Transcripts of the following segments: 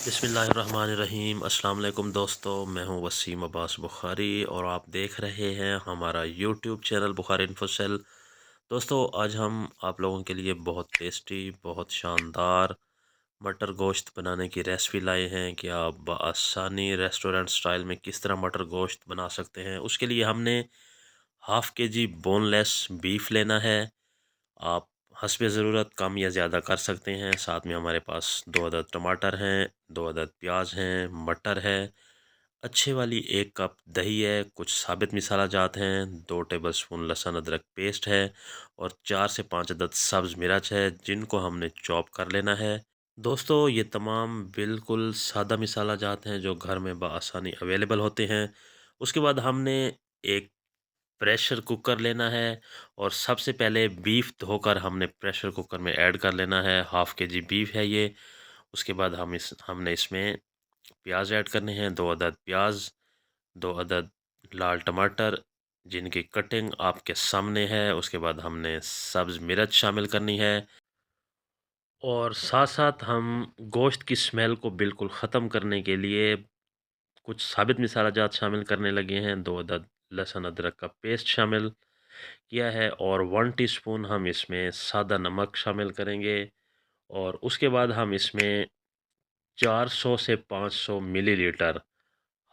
बिस्मिल्लाहिर्रहमानिर्रहीम। अस्सलाम वालेकुम दोस्तों, मैं हूं वसीम अब्बास बुखारी और आप देख रहे हैं हमारा यूट्यूब चैनल बुखारी इन्फोसेल। दोस्तों, आज हम आप लोगों के लिए बहुत टेस्टी, बहुत शानदार मटर गोश्त बनाने की रेसिपी लाए हैं कि आप बआसानी रेस्टोरेंट स्टाइल में किस तरह मटर गोश्त बना सकते हैं। उसके लिए हमने हाफ़ के जी बोनलेस बीफ लेना है। आप हस्बे ज़रूरत कम या ज़्यादा कर सकते हैं। साथ में हमारे पास 2 अदद टमाटर हैं, 2 अदद प्याज हैं, मटर है, अच्छे वाली 1 कप दही है, कुछ साबित मसाला जात हैं, 2 टेबलस्पून लहसुन अदरक पेस्ट है और 4 से 5 अदद सब्ज़ मिर्च है जिनको हमने चॉप कर लेना है। दोस्तों, ये तमाम बिल्कुल सादा मसाला जात हैं जो घर में बआसानी अवेलेबल होते हैं। उसके बाद हमने एक प्रेशर कुकर लेना है और सबसे पहले बीफ धोकर हमने प्रेशर कुकर में ऐड कर लेना है। हाफ़ के जी बीफ है ये। उसके बाद हमने इसमें प्याज ऐड करने हैं, 2 अदद प्याज, 2 अदद लाल टमाटर जिनकी कटिंग आपके सामने है। उसके बाद हमने सब्ज़ मिर्च शामिल करनी है और साथ-साथ हम गोश्त की स्मेल को बिल्कुल ख़त्म करने के लिए कुछ साबित मसाला जात शामिल करने लगे हैं। 2 अदद लहसुन अदरक का पेस्ट शामिल किया है और 1 टीस्पून हम इसमें सादा नमक शामिल करेंगे और उसके बाद हम इसमें 400 से 500 मिलीलीटर,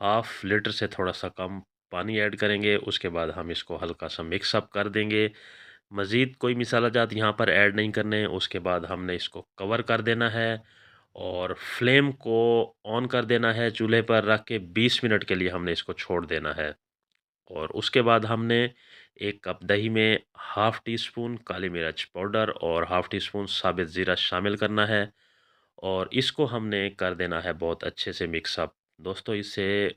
हाफ़ लीटर से थोड़ा सा कम पानी ऐड करेंगे। उसके बाद हम इसको हल्का सा मिक्स अप कर देंगे। मज़ीद कोई मसाला जात यहाँ पर ऐड नहीं करने। उसके बाद हमने इसको कवर कर देना है और फ्लेम को ऑन कर देना है। चूल्हे पर रख के 20 मिनट के लिए हमने इसको छोड़ देना है और उसके बाद हमने 1 कप दही में हाफ़ टी स्पून काली मिर्च पाउडर और हाफ़ टी स्पून साबित ज़ीरा शामिल करना है और इसको हमने कर देना है बहुत अच्छे से मिक्स अप। दोस्तों, इससे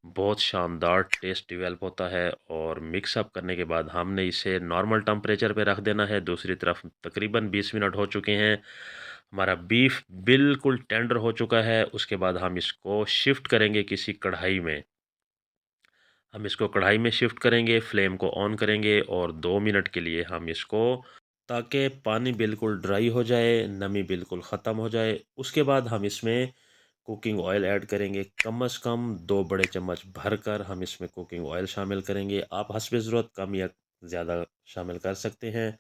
बहुत शानदार टेस्ट डेवलप होता है और मिक्स अप करने के बाद हमने इसे नॉर्मल टेम्परेचर पे रख देना है। दूसरी तरफ तकरीबन 20 मिनट हो चुके हैं। हमारा बीफ बिल्कुल टेंडर हो चुका है। उसके बाद हम इसको शिफ्ट करेंगे किसी कढ़ाई में। हम इसको कढ़ाई में शिफ्ट करेंगे, फ्लेम को ऑन करेंगे और 2 मिनट के लिए हम इसको, ताकि पानी बिल्कुल ड्राई हो जाए, नमी बिल्कुल ख़त्म हो जाए। उसके बाद हम इसमें कुकिंग ऑयल ऐड करेंगे। कम से कम 2 बड़े चम्मच भरकर हम इसमें कुकिंग ऑयल शामिल करेंगे। आप हस्बे ज़रूरत कम या ज़्यादा शामिल कर सकते हैं।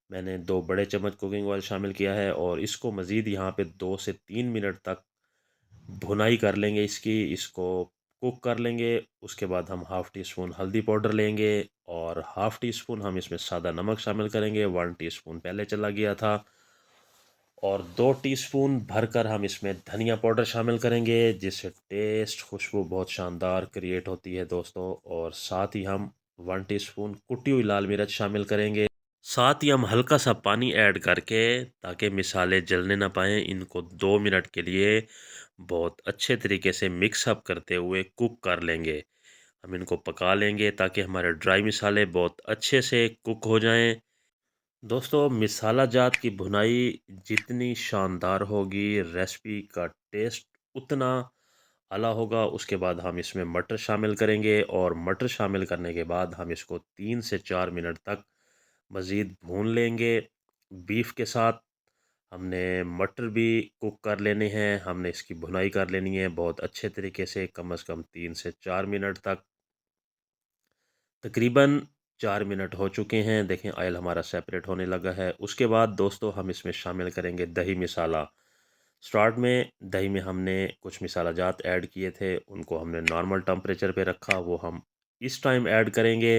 मैंने 2 बड़े चम्मच कुकिंग ऑयल शामिल किया है और इसको मज़ीद यहाँ पे 2 से 3 मिनट तक भुनाई कर लेंगे इसको कुक कर लेंगे। उसके बाद हम हाफ़ टी स्पून हल्दी पाउडर लेंगे और हाफ़ टी स्पून हम इसमें सादा नमक शामिल करेंगे। 1 टीस्पून पहले चला गया था और 2 टीस्पून भरकर हम इसमें धनिया पाउडर शामिल करेंगे जिससे टेस्ट खुशबू बहुत शानदार क्रिएट होती है दोस्तों। और साथ ही हम 1 टीस्पून कुटी हुई लाल मिर्च शामिल करेंगे। साथ ही हम हल्का सा पानी ऐड करके, ताकि मिसाले जलने ना पाएँ, इनको 2 मिनट के लिए बहुत अच्छे तरीके से मिक्स अप करते हुए कुक कर लेंगे। हम इनको पका लेंगे ताकि हमारे ड्राई मसाले बहुत अच्छे से कुक हो जाएं। दोस्तों, मसाला जात की भुनाई जितनी शानदार होगी, रेसिपी का टेस्ट उतना आला होगा। उसके बाद हम इसमें मटर शामिल करेंगे और मटर शामिल करने के बाद हम इसको 3 से 4 मिनट तक मज़ीद भून लेंगे। बीफ के साथ हमने मटर भी कुक कर लेने हैं, हमने इसकी भुनाई कर लेनी है बहुत अच्छे तरीके से कम 3 से 4 मिनट तक। तकरीबन 4 मिनट हो चुके हैं। देखें, ऑयल हमारा सेपरेट होने लगा है। उसके बाद दोस्तों, हम इसमें शामिल करेंगे दही मसाला। स्टार्ट में दही में हमने कुछ मसाला जात ऐड किए थे, उनको हमने नॉर्मल टेम्परेचर पे रखा, वो हम इस टाइम ऐड करेंगे।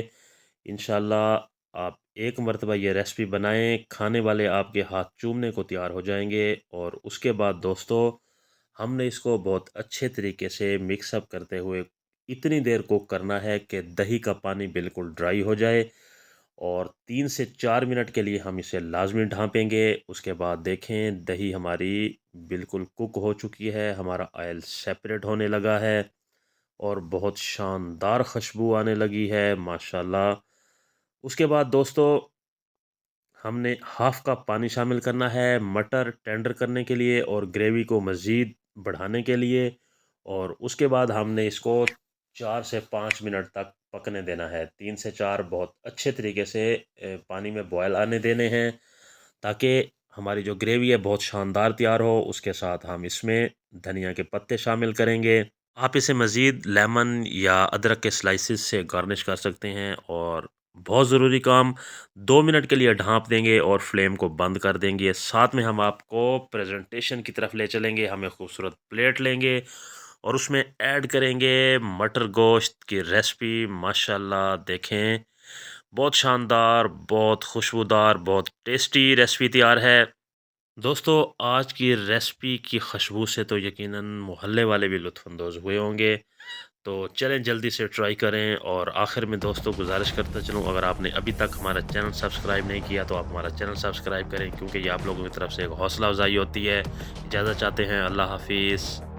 इंशाल्लाह आप एक मरतबा ये रेसिपी बनाएं, खाने वाले आपके हाथ चूमने को तैयार हो जाएंगे। और उसके बाद दोस्तों, हमने इसको बहुत अच्छे तरीके से मिक्स अप करते हुए इतनी देर कुक करना है कि दही का पानी बिल्कुल ड्राई हो जाए और 3 से 4 मिनट के लिए हम इसे लाजमी ढाँपेंगे। उसके बाद देखें, दही हमारी बिल्कुल कुक हो चुकी है, हमारा ऑयल सेपरेट होने लगा है और बहुत शानदार खुशबू आने लगी है माशाल्लाह। उसके बाद दोस्तों, हमने हाफ़ कप पानी शामिल करना है मटर टेंडर करने के लिए और ग्रेवी को मज़ीद बढ़ाने के लिए। और उसके बाद हमने इसको 4 से 5 मिनट तक पकने देना है। 3 से 4 बहुत अच्छे तरीके से पानी में बॉयल आने देने हैं, ताकि हमारी जो ग्रेवी है बहुत शानदार तैयार हो, उसके साथ हम इसमें धनिया के पत्ते शामिल करेंगे। आप इसे मज़ीद लेमन या अदरक के स्लाइसेस से गार्निश कर सकते हैं। और बहुत ज़रूरी काम, 2 मिनट के लिए ढाँप देंगे और फ्लेम को बंद कर देंगे। साथ में हम आपको प्रेजेंटेशन की तरफ ले चलेंगे। हम एक खूबसूरत प्लेट लेंगे और उसमें ऐड करेंगे मटर गोश्त की रेसिपी। माशाल्लाह देखें, बहुत शानदार, बहुत खुशबूदार, बहुत टेस्टी रेसिपी तैयार है। दोस्तों, आज की रेसिपी की खुशबू से तो यकीनन मोहल्ले वाले भी लुत्फ़अंदोज़ हुए होंगे। तो चलें जल्दी से ट्राई करें। और आखिर में दोस्तों गुजारिश करता चलूँ, अगर आपने अभी तक हमारा चैनल सब्सक्राइब नहीं किया तो आप हमारा चैनल सब्सक्राइब करें, क्योंकि ये आप लोगों की तरफ से एक हौसला अफ़ज़ाई होती है। इजाज़त चाहते हैं, अल्लाह हाफ़िज़।